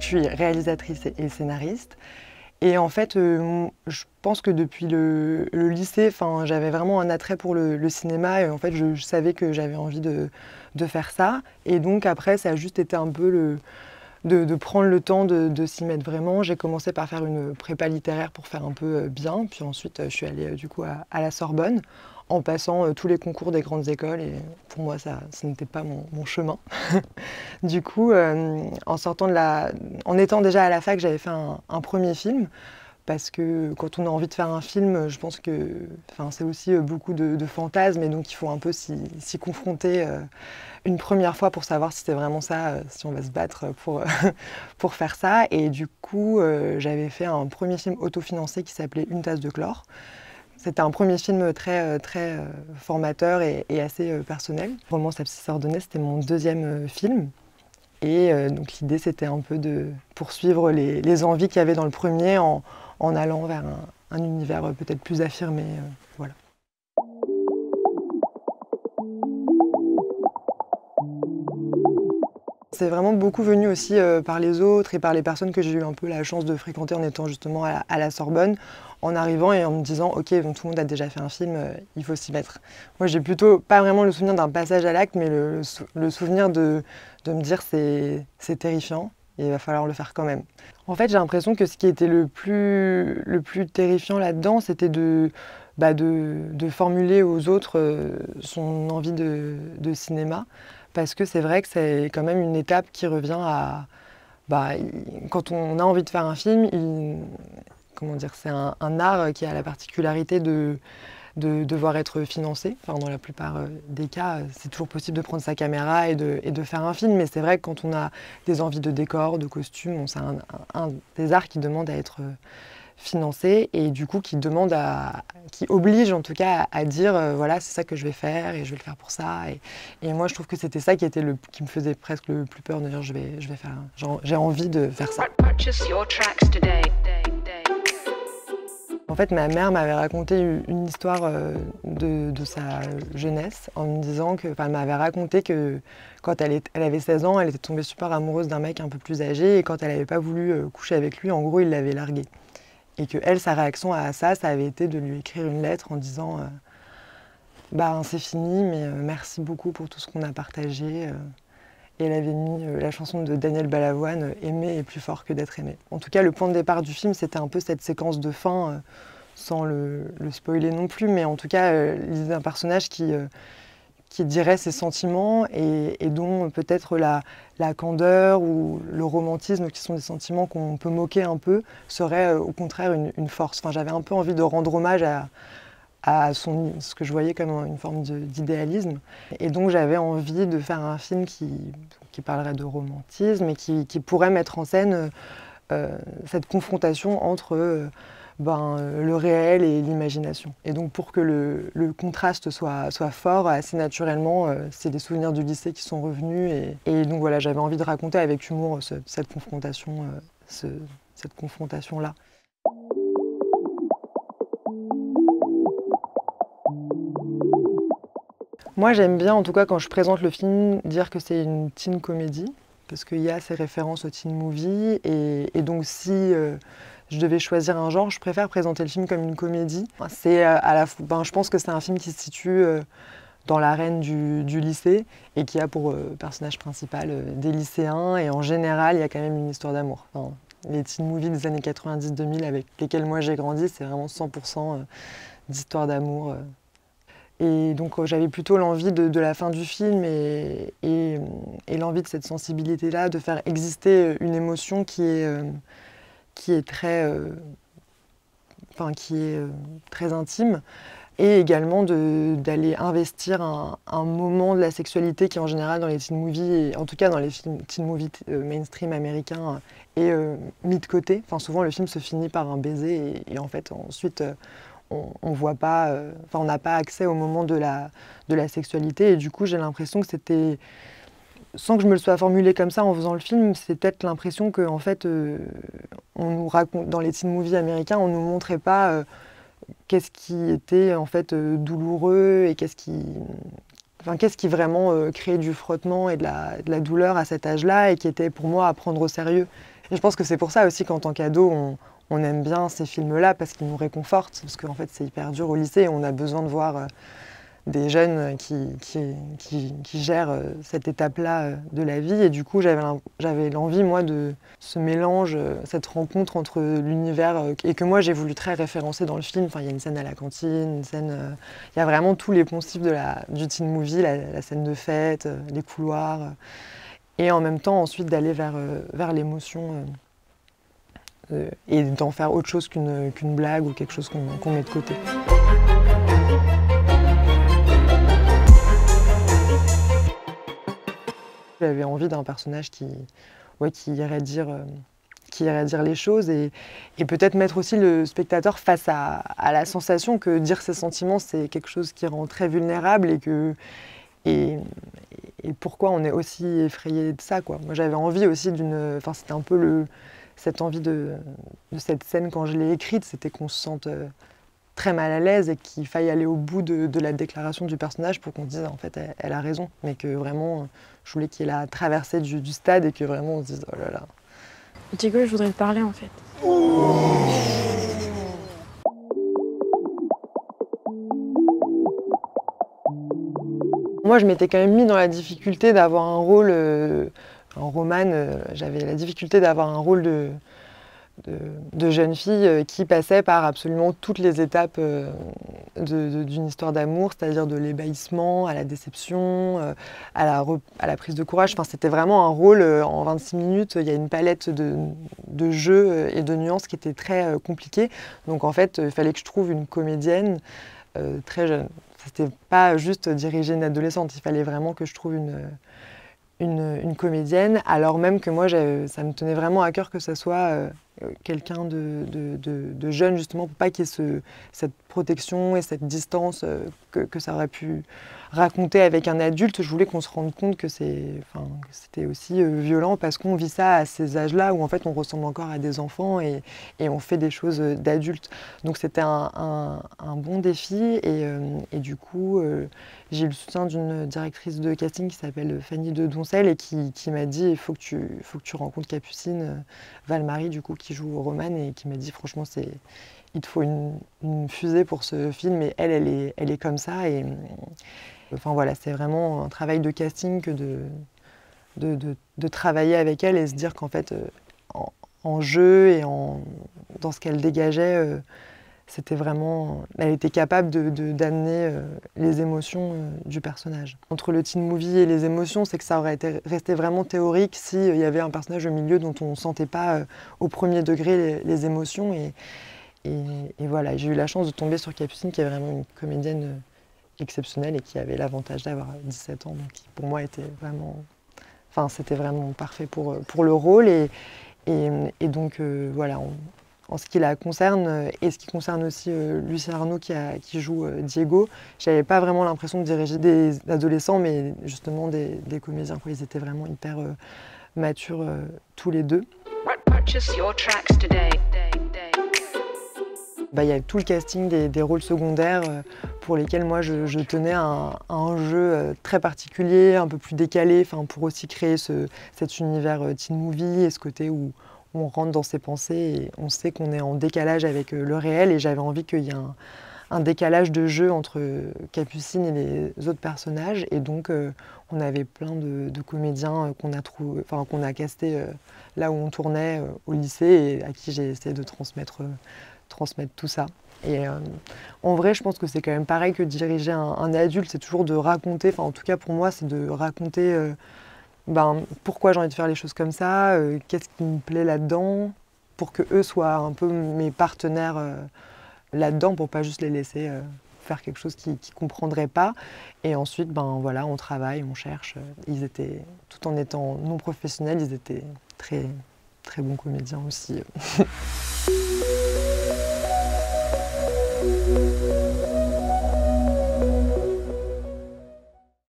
suis réalisatrice et scénariste. Et en fait, je pense que depuis le lycée, j'avais vraiment un attrait pour le cinéma. Et en fait, je savais que j'avais envie de faire ça. Et donc après, ça a juste été un peu de prendre le temps de s'y mettre vraiment. J'ai commencé par faire une prépa littéraire pour faire un peu bien. Puis ensuite, je suis allée du coup à la Sorbonne en passant tous les concours des grandes écoles. Et pour moi, ça n'était pas mon chemin. Du coup, en étant déjà à la fac, j'avais fait un premier film. Parce que quand on a envie de faire un film, je pense que c'est aussi beaucoup de fantasmes. Et donc, il faut un peu s'y confronter une première fois pour savoir si c'est vraiment ça, si on va se battre pour faire ça. Et du coup, j'avais fait un premier film autofinancé qui s'appelait Une tasse de chlore. C'était un premier film très formateur et assez personnel. Romance la psy ordonnée, c'était mon deuxième film. Et donc l'idée, c'était un peu de poursuivre les envies qu'il y avait dans le premier en allant vers un univers peut-être plus affirmé. Voilà. C'est vraiment beaucoup venu aussi par les autres et par les personnes que j'ai eu un peu la chance de fréquenter en étant justement à la Sorbonne, en arrivant et en me disant « Ok, bon, tout le monde a déjà fait un film, il faut s'y mettre ». Moi, j'ai plutôt pas vraiment le souvenir d'un passage à l'acte, mais le souvenir de me dire c'est terrifiant et il va falloir le faire quand même. En fait, j'ai l'impression que ce qui était le plus terrifiant là-dedans, c'était de formuler aux autres son envie de cinéma. Parce que c'est vrai que c'est quand même une étape qui revient à... quand on a envie de faire un film, c'est un art qui a la particularité de devoir être financé. Dans la plupart des cas, c'est toujours possible de prendre sa caméra et de faire un film. Mais c'est vrai que quand on a des envies de décor, de costumes, c'est un des arts qui demande à être financé et du coup qui oblige en tout cas à dire voilà, c'est ça que je vais faire et je vais le faire pour ça. Et moi je trouve que c'était ça qui me faisait presque le plus peur, de dire je vais faire, j'ai envie de faire ça. En fait, ma mère m'avait raconté une histoire de sa jeunesse en me disant elle m'avait raconté que quand elle avait 16 ans, elle était tombée super amoureuse d'un mec un peu plus âgé et quand elle n'avait pas voulu coucher avec lui, en gros, il l'avait larguée. Et que elle, sa réaction à ça avait été de lui écrire une lettre en disant c'est fini, mais merci beaucoup pour tout ce qu'on a partagé. Et elle avait mis la chanson de Daniel Balavoine, Aimer est plus fort que d'être aimé. En tout cas, le point de départ du film, c'était un peu cette séquence de fin, sans le spoiler non plus, mais en tout cas, l'idée d'un personnage qui dirait ses sentiments et dont peut-être la candeur ou le romantisme, qui sont des sentiments qu'on peut moquer un peu, serait au contraire une force. J'avais un peu envie de rendre hommage à ce que je voyais comme une forme d'idéalisme. Et donc j'avais envie de faire un film qui parlerait de romantisme et qui pourrait mettre en scène cette confrontation entre le réel et l'imagination. Et donc pour que le contraste soit fort, assez naturellement, c'est des souvenirs du lycée qui sont revenus. Et donc voilà, j'avais envie de raconter avec humour cette confrontation-là. Moi j'aime bien, en tout cas quand je présente le film, dire que c'est une teen comédie, parce qu'il y a ces références au teen movie, et donc si je devais choisir un genre, je préfère présenter le film comme une comédie. Je pense que c'est un film qui se situe dans l'arène du lycée et qui a pour personnage principal des lycéens, et en général il y a quand même une histoire d'amour. Les teen movies des années 90-2000 avec lesquels moi j'ai grandi, c'est vraiment 100% d'histoire d'amour. Et donc j'avais plutôt l'envie de la fin du film et l'envie de cette sensibilité-là, de faire exister une émotion qui est très intime, et également d'aller investir un moment de la sexualité qui en général dans les teen movies, et en tout cas dans les teen movies mainstream américains, est mis de côté. Souvent le film se finit par un baiser et en fait ensuite on voit pas, on n'a pas accès au moment de la sexualité, et du coup j'ai l'impression que c'était, sans que je me le sois formulé comme ça en faisant le film, c'est peut-être l'impression que en fait on nous raconte, dans les teen movies américains, on nous montrait pas qu'est-ce qui était en fait douloureux et qu'est-ce qui vraiment créait du frottement et de la douleur à cet âge-là, et qui était pour moi à prendre au sérieux. Et je pense que c'est pour ça aussi qu'en tant qu'ado, on aime bien ces films-là, parce qu'ils nous réconfortent, parce qu'en fait c'est hyper dur au lycée, et on a besoin de voir des jeunes qui gèrent cette étape-là de la vie. Et du coup, j'avais l'envie, moi, de ce mélange, cette rencontre entre l'univers, et que moi, j'ai voulu très référencer dans le film. Enfin, il y a une scène à la cantine, une scène... il y a vraiment tous les poncifs du teen movie, la scène de fête, les couloirs. Et en même temps, ensuite, d'aller vers l'émotion et d'en faire autre chose qu'une blague ou quelque chose qu'on met de côté. J'avais envie d'un personnage qui irait dire les choses et peut-être mettre aussi le spectateur face à la sensation que dire ses sentiments, c'est quelque chose qui rend très vulnérable et pourquoi on est aussi effrayé de ça, quoi. Moi, j'avais envie aussi enfin, c'était un peu cette envie de cette scène quand je l'ai écrite, c'était qu'on se sente très mal à l'aise et qu'il faille aller au bout de la déclaration du personnage pour qu'on se dise en fait elle a raison, mais que vraiment je voulais qu'il ait la traversée du stade et que vraiment on se dise oh là là. Diego, je voudrais te parler en fait. Moi je m'étais quand même mis dans la difficulté d'avoir un rôle en romane, j'avais la difficulté d'avoir un rôle de jeune fille qui passait par absolument toutes les étapes d'une histoire d'amour, c'est-à-dire de l'ébahissement à la déception, à la prise de courage. Enfin, c'était vraiment un rôle en 26 minutes. Il y a une palette de jeux et de nuances qui était très compliquée. Donc en fait, il fallait que je trouve une comédienne très jeune. C'était pas juste diriger une adolescente, il fallait vraiment que je trouve une comédienne, alors même que moi, ça me tenait vraiment à cœur que ça soit quelqu'un de jeune, justement, pour pas qu'il y ait cette protection et cette distance que ça aurait pu raconter avec un adulte. Je voulais qu'on se rende compte que c'était aussi violent parce qu'on vit ça à ces âges-là où en fait on ressemble encore à des enfants et on fait des choses d'adultes. Donc c'était un bon défi et du coup j'ai eu le soutien d'une directrice de casting qui s'appelle Fanny de Doncel et qui m'a dit il faut que tu rencontres Capucine Valmarie du coup qui joue au Roman et qui m'a dit franchement il te faut une fusée pour ce film et elle est comme ça et enfin voilà, c'est vraiment un travail de casting que de travailler avec elle et se dire qu'en fait en jeu et dans ce qu'elle dégageait c'était vraiment, elle était capable d'amener les émotions du personnage. Entre le teen movie et les émotions, c'est que ça aurait resté vraiment théorique s'il y avait un personnage au milieu dont on ne sentait pas au premier degré les émotions. Et voilà, j'ai eu la chance de tomber sur Capucine, qui est vraiment une comédienne exceptionnelle et qui avait l'avantage d'avoir 17 ans, donc qui pour moi était vraiment, enfin c'était vraiment parfait pour le rôle. Et donc voilà. En ce qui la concerne, et ce qui concerne aussi Lucien Arnaud qui joue Diego, j'avais pas vraiment l'impression de diriger des adolescents, mais justement des comédiens, quoi. Ils étaient vraiment hyper matures tous les deux. Il y a tout le casting des rôles secondaires pour lesquels moi je tenais à un jeu très particulier, un peu plus décalé, pour aussi créer cet univers teen movie et ce côté où on rentre dans ses pensées et on sait qu'on est en décalage avec le réel et j'avais envie qu'il y ait un décalage de jeu entre Capucine et les autres personnages et donc on avait plein de comédiens qu'on a castés là où on tournait au lycée et à qui j'ai essayé de transmettre tout ça. Et en vrai, je pense que c'est quand même pareil que diriger un adulte, c'est toujours de raconter, en tout cas pour moi, c'est de raconter pourquoi j'ai envie de faire les choses comme ça, qu'est-ce qui me plaît là-dedans, pour que eux soient un peu mes partenaires là-dedans, pour pas juste les laisser faire quelque chose qu'ils ne comprendraient pas. Et ensuite, voilà, on travaille, on cherche. Ils étaient, tout en étant non professionnels, ils étaient très, très bons comédiens aussi.